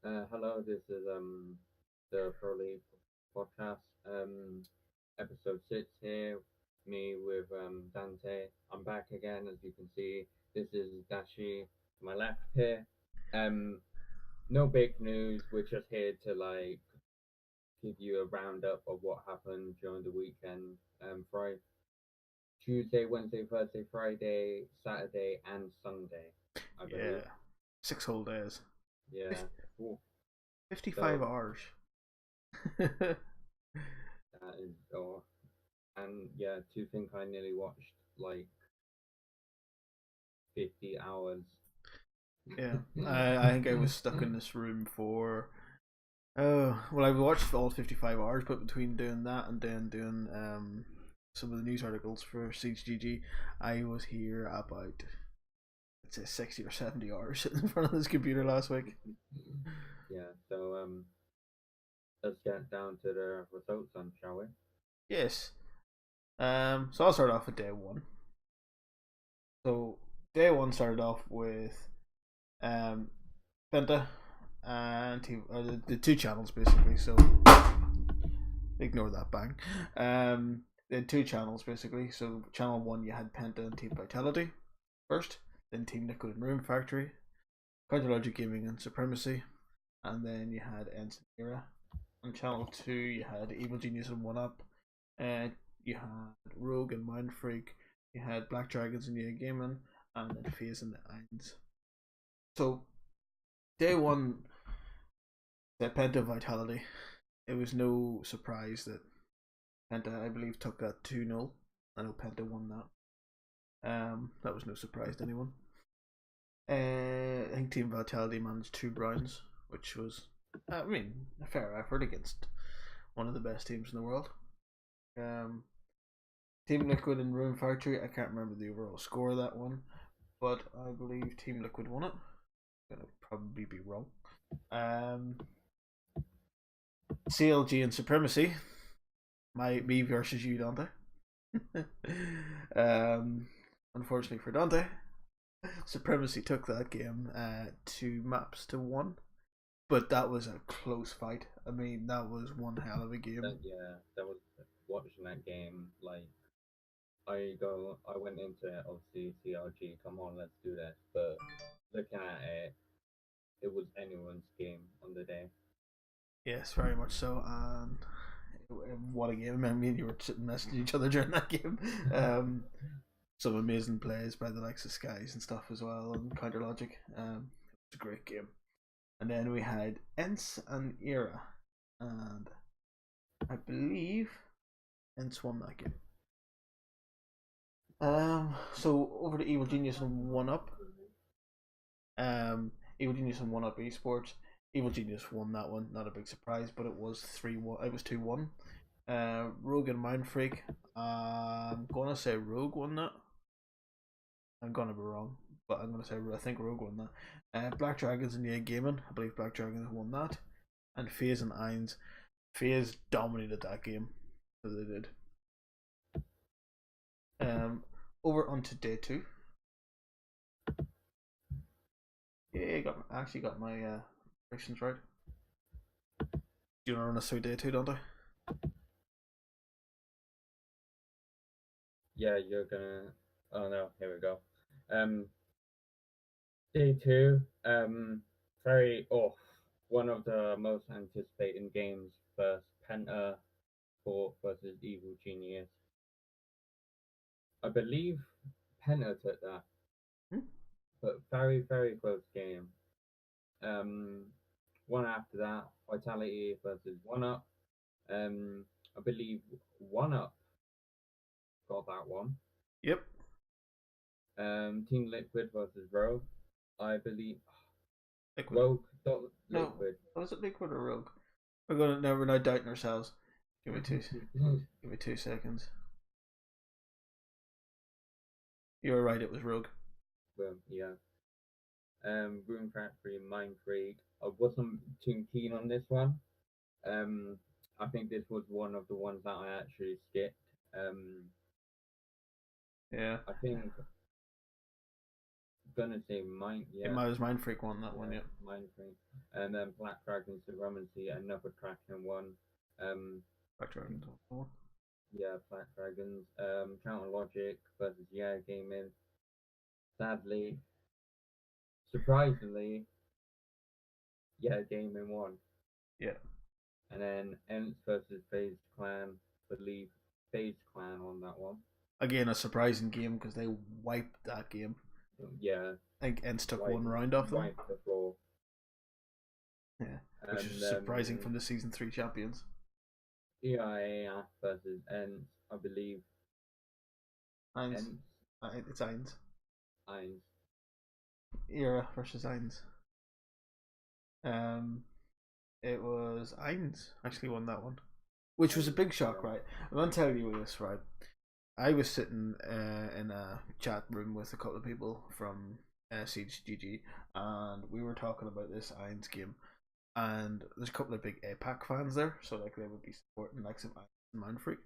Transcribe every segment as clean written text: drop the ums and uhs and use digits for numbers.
Hello, this is the Pro League podcast, episode 6 here. Me with Dante. I'm back again, as you can see. This is Dashi to my left here. Um, no big news. We're just here to give you a roundup of what happened during the weekend. Friday, Tuesday, Wednesday, Thursday, Friday, Saturday, and Sunday, I Yeah, believe. 6 whole days. Yeah. Ooh, 55 so hours. that is all. And yeah, to think I nearly watched like 50 hours. Yeah, I think I was stuck in this room for. Oh, well, I watched all 55 hours, but between doing that and then doing some of the news articles for CGG, I was here about, let's say, 60 or 70 hours sitting in front of this computer last week. Yeah, so let's get down to the results then, shall we? Yes. So I'll start off with day one. So day one started off with um, Penta and the two channels basically. So ignore that bang. They had two channels basically. So channel one you had Penta and Team Vitality first, then Team Liquid and Room Factory, Counter Logic Gaming and Supremacy, and then you had Ensign Era. On channel two you had Evil Genius and One Up, and you had Rogue and Mind Freak. You had Black Dragons and Nia Gaming, and then FaZe and the Eins. So day one, the Penta Vitality. It was no surprise that Penta, I believe, took that 2-0. I know Penta won that. That was no surprise to anyone. I think Team Vitality managed 2 browns, which was, I mean, a fair effort against one of the best teams in the world. Um, Team Liquid and Room Factory, I can't remember the overall score of that one, but I believe Team Liquid won it. I'm gonna probably be wrong. Um, CLG and Supremacy, me versus you, Dante. um, Unfortunately for Dante, Supremacy took that game 2 maps to 1, but that was a close fight. I mean, that was one hell of a game. Yeah, that was watching that game. I went into it, obviously, CRG, come on, let's do this. But looking at it, it was anyone's game on the day. Yes, very much so. And what a game! I mean, you were sitting messaging each other during that game. Some amazing plays by the likes of Skies and stuff as well, and Counter Logic. It was a great game. And then we had Ents and Era, and I believe Ents won that game. So over to Evil Genius and One Up. Evil Genius and One Up Esports. Evil Genius won that one. Not a big surprise, but it was 3-1. It was 2-1. Rogue and Mind Freak. I'm gonna say Rogue won that. I'm gonna be wrong, but I'm gonna say I think Rogue won that. Black Dragons and Nia Gaming. I believe Black Dragons won that. And FaZe and Eins. FaZe dominated that game, so they did. Um, Over onto day two. Yeah, actually got my predictions right. Do you want to run us through day two, don't I? Yeah, you're gonna. Oh no, here we go. Um, Day two, very one of the most anticipated games first Penta Fort versus Evil Genius. I believe Penta took that, Hmm? but very, very close game. Um, One after that, Vitality versus One Up. I believe One Up got that one. Yep. Team Liquid versus Rogue. I believe Liquid. Rogue got No, Liquid. was it Liquid or Rogue? We're now doubting ourselves. Give me two. Give me 2 seconds. You were right. It was Rogue. Yeah. Room Factory, Mind Freak. I wasn't too keen on this one. Um, I think this was one of the ones that I actually skipped. Um, Yeah. I think gonna say Mind, It yeah, was Mind Freak won that one, yeah, yeah. Mind Freak, and then Black Dragon Supremacy, another Kraken one. Black Dragons won that one. Yeah, Black Dragons. Counter Logic versus Yeah Gaming. Sadly, surprisingly, Yeah Gaming won. Yeah. And then Ents versus FaZe Clan. Believe FaZe Clan on that one. Again, a surprising game because they wiped that game. Yeah. I think Ents took one round off them. Wiped the floor. Yeah, which is surprising from the Season 3 champions. EIA versus Ents, I believe. Eins. It's Eins. Eins. Era versus Eins. It was Eins actually won that one, which was a big shock, right? I'm gonna tell you this, right? I was sitting in a chat room with a couple of people from CGG, and we were talking about this Eins game. And there's a couple of big APAC fans there, so like they would be supporting like some Mind Freak,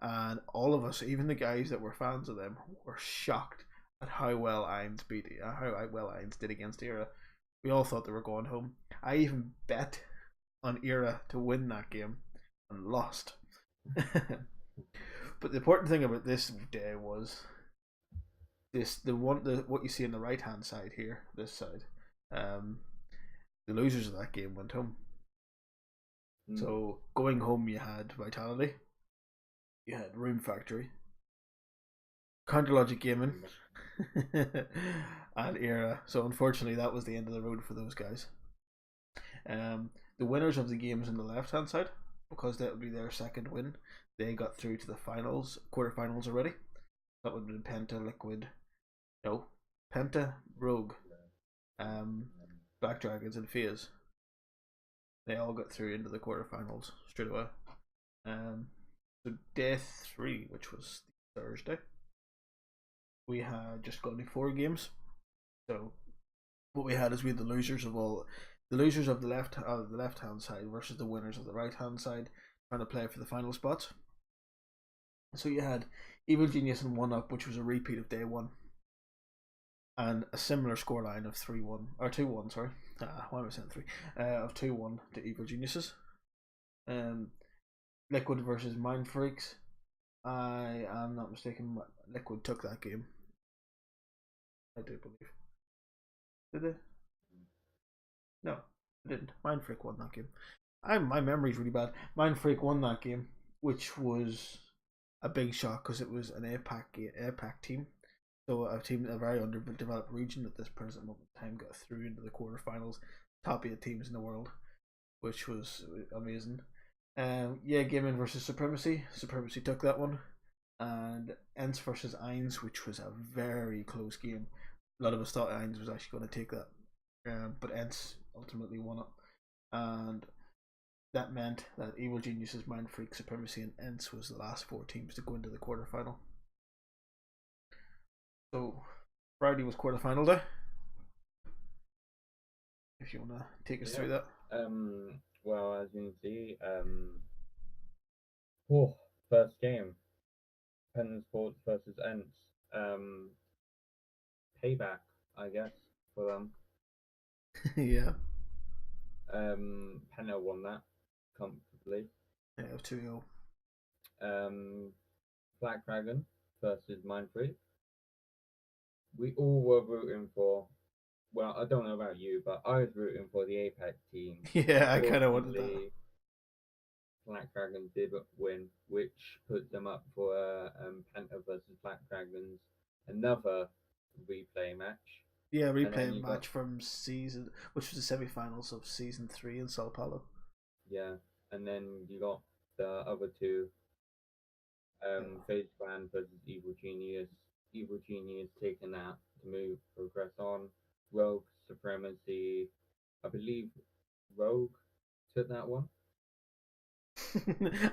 and all of us, even the guys that were fans of them, were shocked at how well Eins did against Era. We all thought they were going home. I even bet on Era to win that game and lost. But the important thing about this day was what you see on the right hand side here, this side. The losers of that game went home. So going home, you had Vitality, you had Room Factory, Counter Logic Gaming, and Era. So unfortunately, that was the end of the road for those guys. The winners of the games on the left hand side, because that would be their second win, they got through to the quarterfinals already. That would have been Penta, Rogue, Black Dragons, and FaZe. They all got through into the quarterfinals straight away. So day 3, which was Thursday, we had just got only 4 games. So what we had is we had the losers of the left hand side versus the winners of the right hand side trying to play for the final spots. So you had Evil Genius and 1UP, which was a repeat of day 1, and a similar scoreline of 3-1 or 2-1. Sorry, why am I saying 3? Of 2-1 to Evil Geniuses. Liquid versus Mind Freaks. I am not mistaken. Liquid took that game. I do believe. Did they? No, they didn't. Mind Freak won that game. My memory's really bad. Mind Freak won that game, which was a big shock because it was an APAC team. So a very underdeveloped region at this present moment in time got through into the quarterfinals, top 8 teams in the world, which was amazing. Yeah, Gaming versus Supremacy. Supremacy took that one, and Ents versus Eins, which was a very close game. A lot of us thought Eins was actually going to take that, but Ents ultimately won it, and that meant that Evil Geniuses, Mind Freak, Supremacy, and Ents was the last 4 teams to go into the quarterfinal. So Friday was quarterfinal day. If you want to take us through that. Well, as you can see, first game, Penn Sports versus Ents. Payback, I guess, for them. Yeah. Penna won that comfortably. Yeah, 2-0. Black Dragon versus Mind Freak. We all were rooting for. Well, I don't know about you, but I was rooting for the APAC team. Yeah, I kind of wanted that. Black Dragons did win, which puts them up for Penta versus Black Dragons, another replay match. Yeah, replay match from season, which was the semi-finals of season 3 in Sao Paulo. Yeah, and then you got the other 2, FaZe Clan versus Evil Genius. Evil Genius taking that to progress on. Rogue Supremacy, I believe Rogue took that one.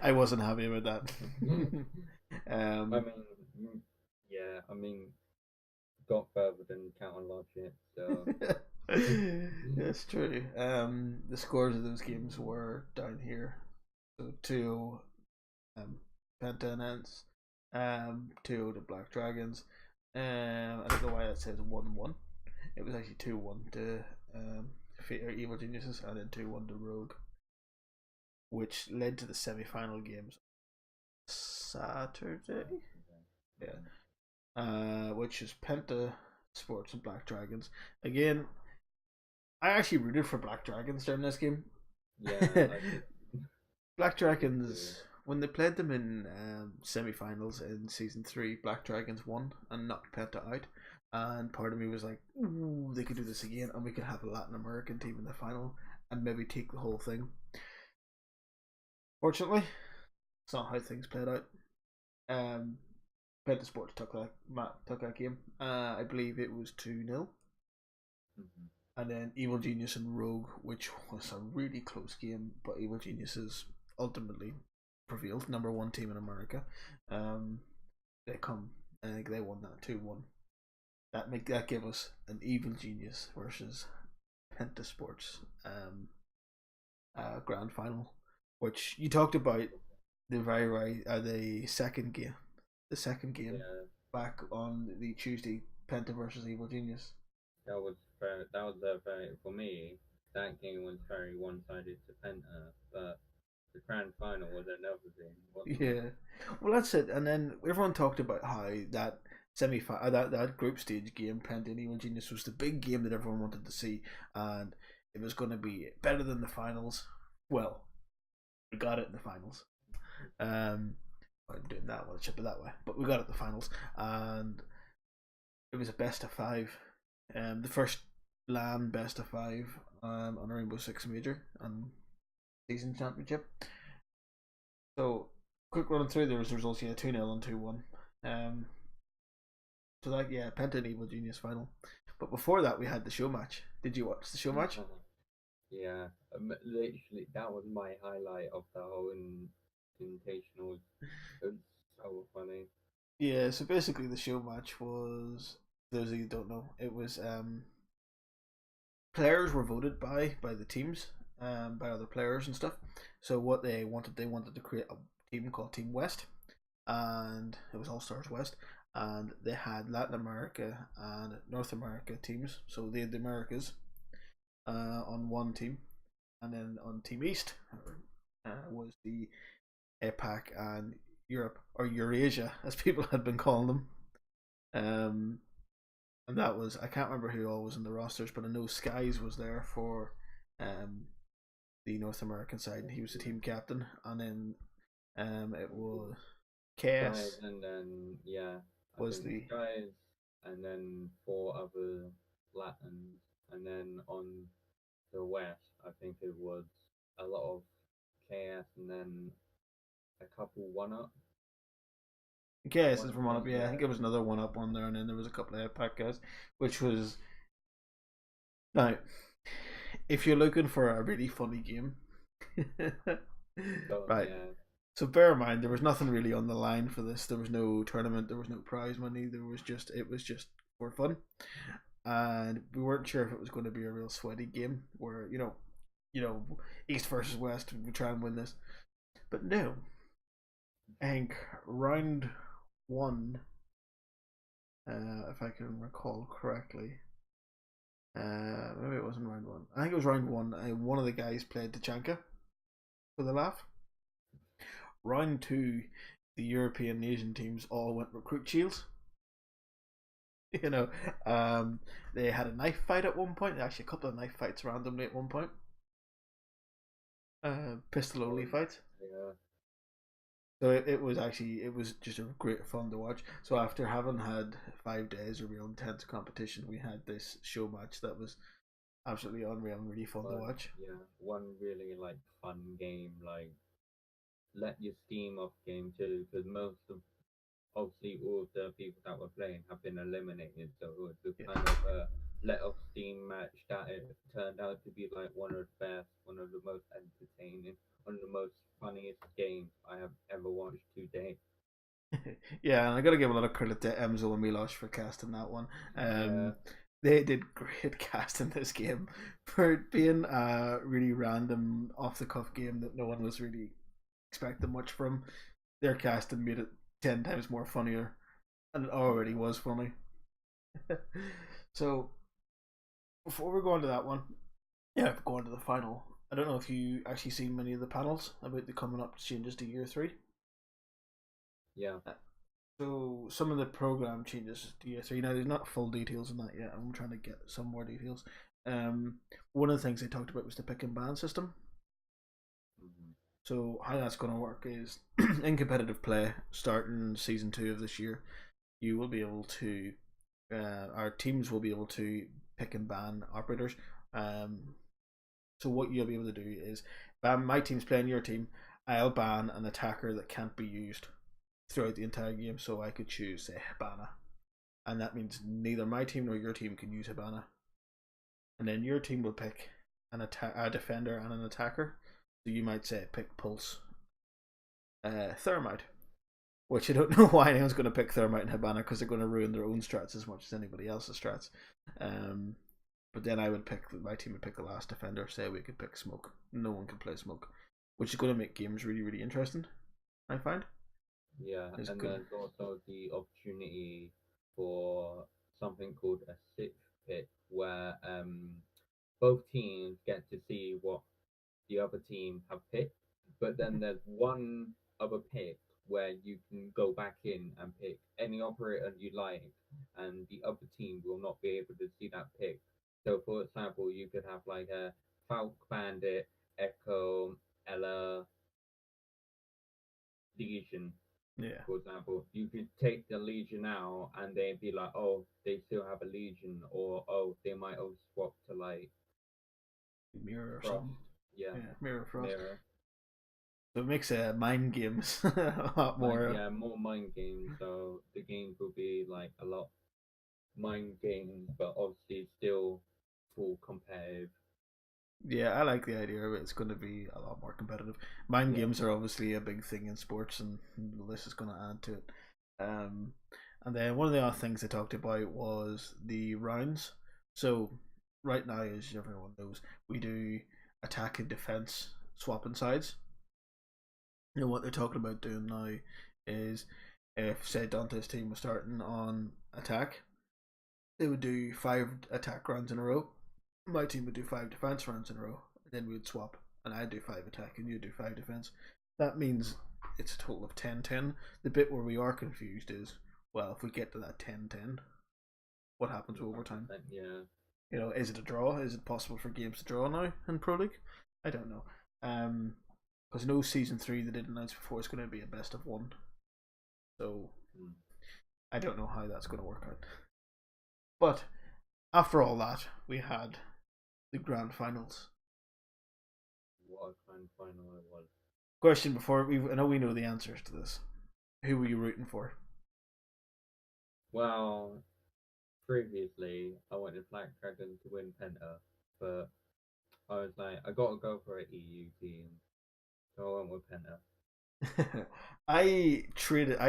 I wasn't happy with that. I mean, got further than Counter Logic, so that's true. The scores of those games were down here. So 2 Penta and Ents, 2 to Black Dragons. I don't know why that says 1-1. It was actually 2-1 to Evil Geniuses, and then 2-1 to Rogue, which led to the semi-final games Saturday. Yeah, which is Penta Sports and Black Dragons. Again, I actually rooted for Black Dragons during this game. Yeah, Black Dragons, when they played them in semi-finals in season 3, Black Dragons won and knocked Penta out. And part of me was like, ooh, they could do this again, and we could have a Latin American team in the final and maybe take the whole thing. Fortunately, it's not how things played out. Penta Sports took that game. I believe it was 2-0. Mm-hmm. And then Evil Genius and Rogue, which was a really close game, but Evil Geniuses ultimately prevailed, number 1 team in America. They I think they won that 2-1. That gave us an Evil Genius versus Penta Sports grand final, which you talked about the second game. The second game back on the Tuesday, Penta versus Evil Genius. That was very for me. That game was very one-sided to Penta, but the grand final was another thing. Yeah, well that's it. And then everyone talked about how that that group stage game, Penta and Evil Genius, was the big game that everyone wanted to see, and it was going to be better than the finals. Well, we got it in the finals. I'm doing that one, chip it that way, but we got it in the finals, and it was a best of 5. The first LAN best of 5 on a Rainbow Six Major and season championship. So, quick run through the results. 2-0 and 2-1. So that Penta and Evil Genius final. But before that, we had the show match. Did you watch the show match? Yeah, literally that was my highlight of the whole Invitational. It was so funny. Yeah, so basically the show match was, for those of you who don't know, it was players were voted by the teams, by other players and stuff. So what they wanted to create a team called Team West, and it was All Stars West, and they had Latin America and North America teams. So they had the Americas on one team, and then on Team East was the APAC and Europe, or Eurasia as people had been calling them. And that was, I can't remember who all was in the rosters, but I know Skies was there for the North American side, and he was the team captain. And then it was Skies, and then was the Skies, and then 4 other Latins, and then on the West, I think it was a lot of KS, and then a couple 1UP. KS is from 1UP, yeah. I think it was another 1UP on there, and then there was a couple of APAC guys, which was, now, if you're looking for a really funny game, right. Yeah. So bear in mind, there was nothing really on the line for this. There was no tournament. There was no prize money. It was just for fun, and we weren't sure if it was going to be a real sweaty game where you know East versus West, we try and win this, but no. I think round 1, if I can recall correctly, maybe it wasn't round 1. I think it was round 1. One of the guys played Tachanka for the laugh. Round 2, the European and Asian teams all went recruit shields. They had a knife fight at one point. Actually, a couple of knife fights randomly at one point. Pistol only fights. Yeah. So it was just a great fun to watch. So after having had 5 days of real intense competition, we had this show match that was absolutely unreal and really fun to watch. Yeah, one really fun game, let your steam off game too, because most of obviously all of the people that were playing have been eliminated, so it was kind of a let off steam match that it turned out to be one of the best, one of the most entertaining, one of the most funniest games I have ever watched to date. Yeah, and I gotta give a lot of credit to Emzo and Milos for casting that one. They did great casting this game for it being a really random, off the cuff game that no one was really expecting much from. Their casting made it 10 times more funnier, and it already was funny. So before we go on to that one, yeah, if we go on to the final, I don't know if you actually seen many of the panels about the coming up changes to year three. Yeah. So some of the program changes to year three. Now there's not full details on that yet. I'm trying to get some more details. One of the things they talked about was the pick and ban system. Mm-hmm. So how that's going to work is in competitive play, starting season 2 of this year, you will be able to, our teams will be able to pick and ban operators. So what you'll be able to do is, ban my team's playing your team, I'll ban an attacker that can't be used throughout the entire game. So I could choose, say, Hibana, and that means neither my team nor your team can use Hibana. And then your team will pick a defender and an attacker. So you might say pick Pulse, Thermite, which I don't know why anyone's going to pick Thermite and Hibana, because they're going to ruin their own strats as much as anybody else's strats. But then I would pick, my team would pick the last defender. Say we could pick Smoke. No one can play Smoke, which is going to make games really, really interesting, I find. Yeah, and there's also the opportunity for something called a sixth pick, where both teams get to see what the other team have picked, but then there's one other pick where you can go back in and pick any operator you like, and the other team will not be able to see that pick. So, for example, you could have like a Falk Bandit, Echo, Ella, Legion, Yeah, for example. You could take the Legion out and they'd be like, oh, they still have a Legion, or oh, they might have swapped to like Mirror or Frost. something. Yeah, Yeah, Mirror Frost. Mirror. So it makes mind games a lot more. Yeah, more mind games. So the games will be like a lot mind games, but obviously still full competitive. Yeah, I like the idea of it. It's going to be a lot more competitive. Mind Yeah. games are obviously a big thing in sports, and this is going to add to it. Um, and then one of the other things they talked about was the rounds. So right now, as everyone knows, we do attack and defense swapping sides. You know what they're talking about doing now is, if say Dante's team was starting on attack, they would do 5 attack rounds in a row. My team would do 5 defense rounds in a row. And then we would swap, and I'd do 5 attack and you'd do 5 defense. That means it's a total of 10-10. The bit where we are confused is, well, if we get to that 10-10, what happens with overtime? Yeah. You know, is it a draw? Is it possible for games to draw now in Pro League? I don't know. Because no season 3 they did announce before it's going to be a best of 1. So I don't know how that's going to work out. But after all that, we had the grand finals. What a grand final it was. Question before I know we know the answers to this. Who were you rooting for? Well, previously I wanted Black Dragon to win Penta, but I was like, I gotta go for an EU team, so I went with Penta. I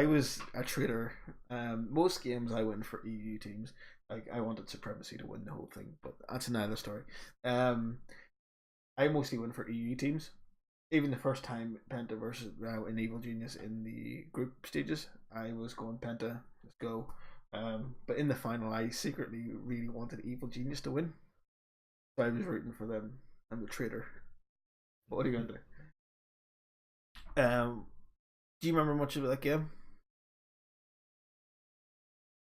was a trader. Most games I went for EU teams. Like, I wanted Supremacy to win the whole thing, but that's another story. I mostly went for EU teams. Even the first time Penta versus an Evil Genius in the group stages, I was going Penta. Let's go. But in the final, I secretly really wanted Evil Genius to win, so I was rooting for them. I'm a traitor. What are you gonna do? Do you remember much of that game?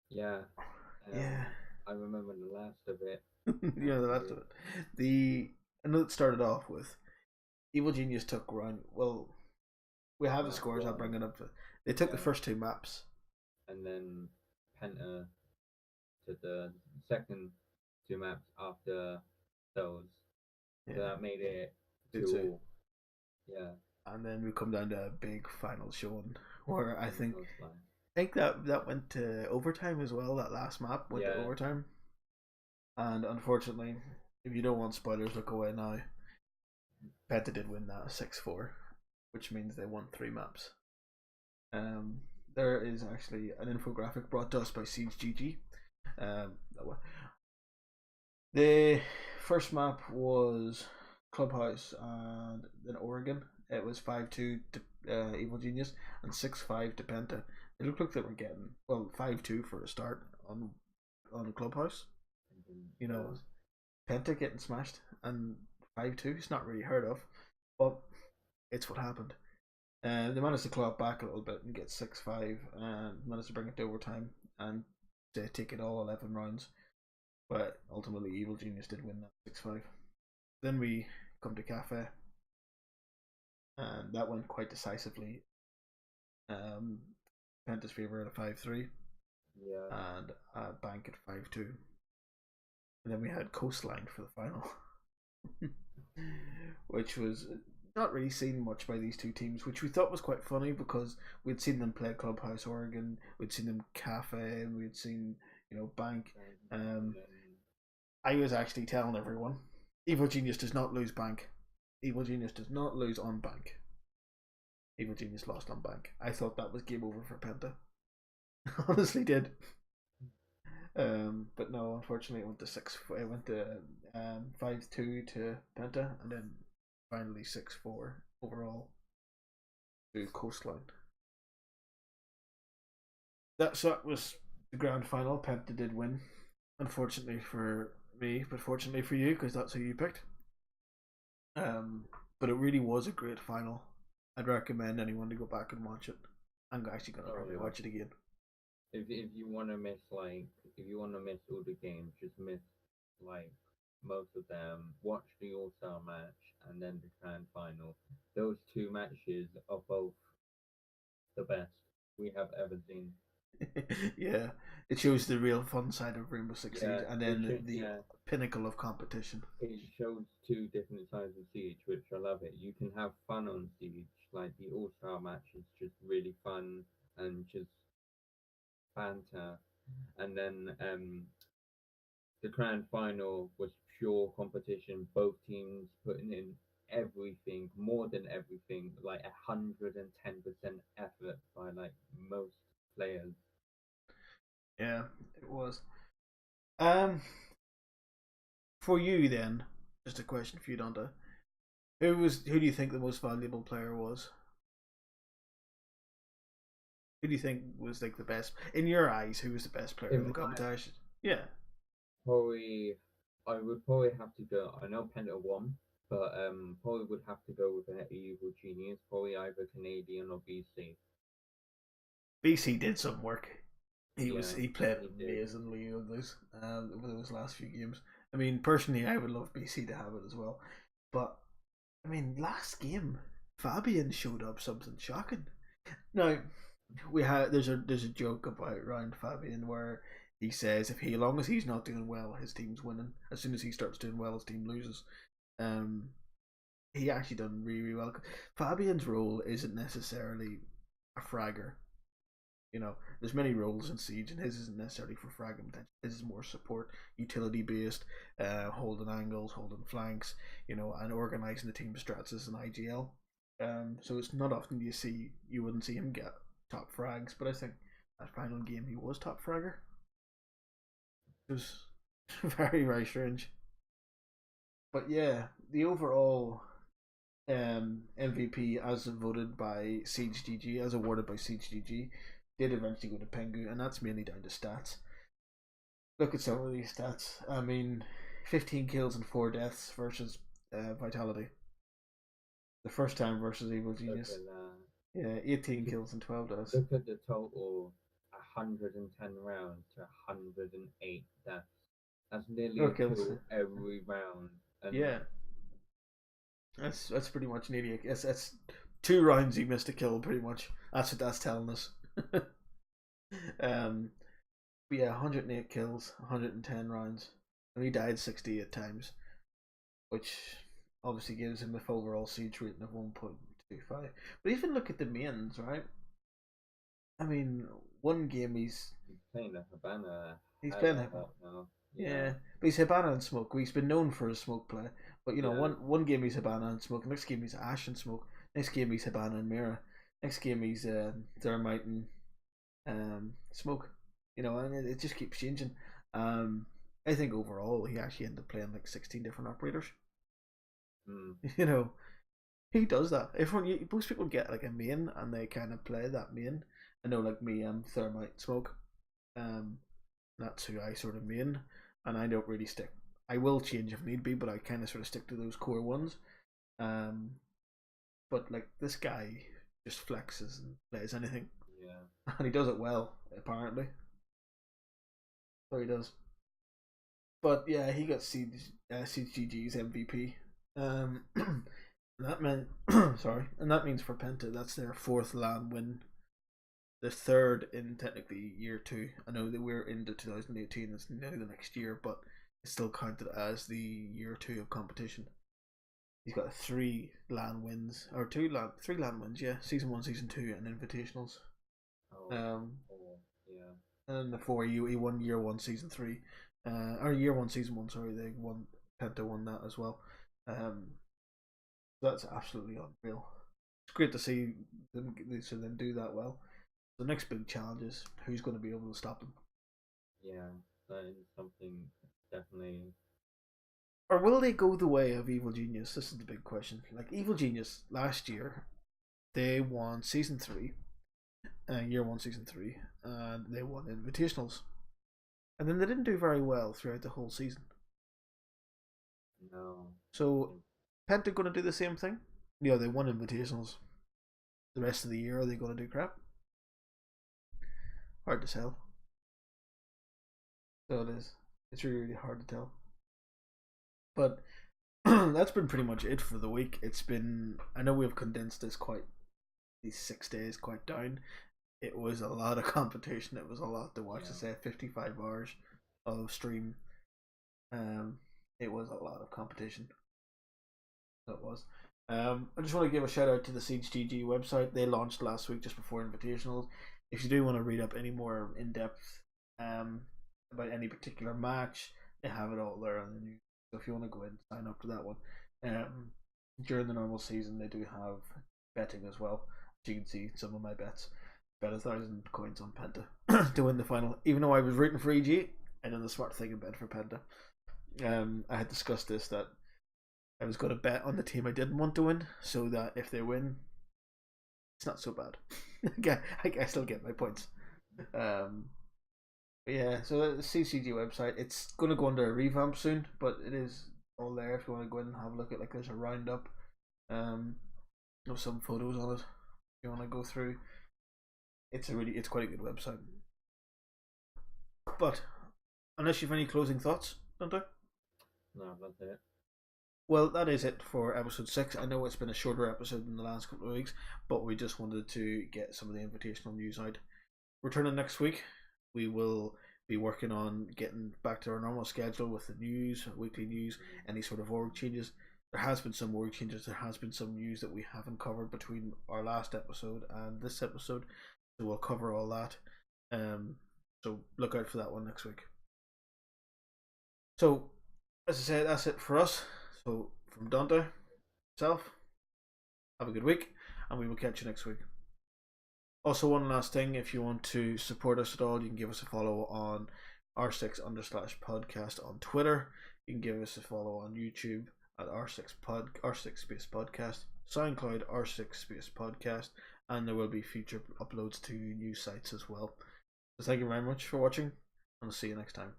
Yeah. Yeah. I remember the last of it. Yeah, the last of it. I know it started off with Evil Genius took round. Well, we have the Map scores. I'll one, bring it up. They took the yeah, first 2 maps. and then Penta to the second 2 maps after those. So Yeah, that made it did say. 2-2. Yeah. And then we come down to a big final showing where I And think those like, that went to overtime as well. That last map went to yeah. overtime, and unfortunately, if you don't want spoilers, look away now. Penta did win that 6-4, which means they won 3 maps. There is actually an infographic brought to us by Siege GG. The first map was Clubhouse and then Oregon. It was 5-2 to Evil Genius and 6-5 to Penta. It looked like they were getting, well, 5-2 for a start on Clubhouse. You know, Penta getting smashed and 5-2. It's not really heard of, but it's what happened. They managed to claw it back a little bit and get 6-5 and managed to bring it to overtime and to take it all 11 rounds. But ultimately, Evil Genius did win that 6-5. Then we come to Cafe, and that went quite decisively. Penta's favour at a 5-3. Yeah. And Bank at 5-2. And then we had Coastline for the final, which was not really seen much by these two teams, which we thought was quite funny because we'd seen them play Clubhouse Oregon, we'd seen them Cafe, and we'd seen Bank. I was actually telling everyone, Evil Genius does not lose Bank. Evil Genius does not lose on Bank. Evil Genius lost on Bank. I thought that was game over for Penta. Honestly did. But no, unfortunately, it went to 6. It went to 5-2 to Penta, and then finally 6-4 overall to Coastline. That was the grand final. Penta did win, unfortunately for me, but fortunately for you, because that's who you picked. But it really was a great final. I'd recommend anyone to go back and watch it. I'm actually gonna probably watch it again. If you want to miss all the games, just miss most of them. Watch the All-Star match and then the grand final. Those two matches are both the best we have ever seen. Yeah, it shows the real fun side of Rainbow Six Siege, and then the pinnacle of competition. It shows two different sides of Siege, which I love it. You can have fun on Siege, like the All-Star match is just really fun and just banter, and then the grand final was pure competition. Both teams putting in everything, more than everything, like 110% effort by most players. Yeah, it was. For you then, just a question for you, Donta. Who do you think the most valuable player was? Who do you think was the best in your eyes? Who was the best player in the competition? Yeah. Probably, I would probably have to go. I know Penta won, but probably would have to go with an Evil Genius. Probably either Canadian or BC. BC did some work. He played amazingly over those last few games. I mean, personally, I would love BC to have it as well. But I mean, last game, Fabian showed up something shocking. Now, there's a joke about Ryan Fabian where he says as long as he's not doing well, his team's winning. As soon as he starts doing well, his team loses. He actually done really, really well. Fabian's role isn't necessarily a fragger. There's many roles in Siege, and his isn't necessarily for fragging potential. His is more support, utility based, holding angles, holding flanks, and organising the team strats as an IGL. So it's not often you wouldn't see him get top frags, but I think that final game he was top fragger. It was very, very strange. But yeah, the overall MVP as voted by Siege GG, as awarded by Siege GG, did eventually go to Pengu, and that's mainly down to stats. Look at some of these stats. I mean, 15 kills and 4 deaths versus Vitality. The first time versus Evil Genius. Yeah, 18 kills and 12 deaths. Look at the total: 110 rounds to 108 deaths. That's nearly a kill every round. And yeah, that's pretty much nearly. That's 2 rounds he missed a kill, pretty much. That's what that's telling us. But yeah, 108 kills, 110 rounds, and he died 68 times, which obviously gives him a overall siege rating of 1.25. But even look at the mains, right? I mean, one game he's playing a Habana. He's playing Habana now. Yeah, but he's Habana and Smoke. He's been known for his Smoke play. But one game he's Habana and Smoke. Next game he's Ash and Smoke. Next game he's Habana and Mira. Next game he's Thermite and Smoke. And it just keeps changing. I think overall he actually ended up playing 16 different operators. He does that. Most people get a main and they kind of play that main. I know me, Thermite, Smoke. That's who I sort of main, and I don't really stick. I will change if need be, but I kind of sort of stick to those core ones. But like this guy just flexes and plays anything, Yeah. and he does it well apparently. So he does. But yeah, he got CGG's MVP. And that meant sorry, and that means for Penta that's their fourth LAN win, the third in technically year two. I know that we're into 2018; it's nearly the next year, but it's still counted as the year two of competition. He's got three LAN wins or three LAN wins, yeah. Season one, season two, and invitationals. Yeah. And then the four he won year one, season three, or year one, season one. Sorry, they won. Penta won that as well. That's absolutely unreal. It's great to see them do that well. The next big challenge is who's going to be able to stop them. Yeah, that is something definitely. Or will they go the way of Evil Genius? This is the big question. Like Evil Genius last year, they won season three, year one, season three, and they won invitationals, and then they didn't do very well throughout the whole season. No. So, Penta going to do the same thing? Yeah, they won invitationals. The rest of the year, are they going to do crap? Hard to tell. So it is. It's really, really hard to tell. But that's been pretty much it for the week. It's been. I know we've condensed these 6 days quite down. It was a lot of competition. It was a lot to watch. To say 55 hours of stream. It was a lot of competition. That was. I just want to give a shout out to the Siege GG website. They launched last week just before invitationals. If you do want to read up any more in depth about any particular match, they have it all there on the news. So if you want to go in and sign up to that one, during the normal season they do have betting as well. As you can see, some of my bets. Bet 1,000 coins on Penta to win the final. Even though I was rooting for EG, I done the smart thing and bet for Penta. I had discussed this that I was going to bet on the team I didn't want to win, so that if they win, it's not so bad. I still get my points. Yeah, so the CCG website, it's going to go under a revamp soon, but it is all there if you want to go in and have a look at. Like there's a roundup, there's some photos on it. If you want to go through, it's quite a good website. But unless you have any closing thoughts, don't I? No, that's it. Well, that is it for episode 6. I know it's been a shorter episode than the last couple of weeks, but we just wanted to get some of the invitational news out. Returning next week, we will be working on getting back to our normal schedule with the news, weekly news, any sort of org changes. There has been some org changes, there has been some news that we haven't covered between our last episode and this episode, so we'll cover all that. So look out for that one next week. So, as I said, that's it for us. So, from Dante, myself, have a good week, and we will catch you next week. Also, one last thing, if you want to support us at all, you can give us a follow on r6_podcast on Twitter. You can give us a follow on YouTube at r6 space podcast, SoundCloud r6 space podcast, and there will be future uploads to new sites as well. So thank you very much for watching, and I'll see you next time.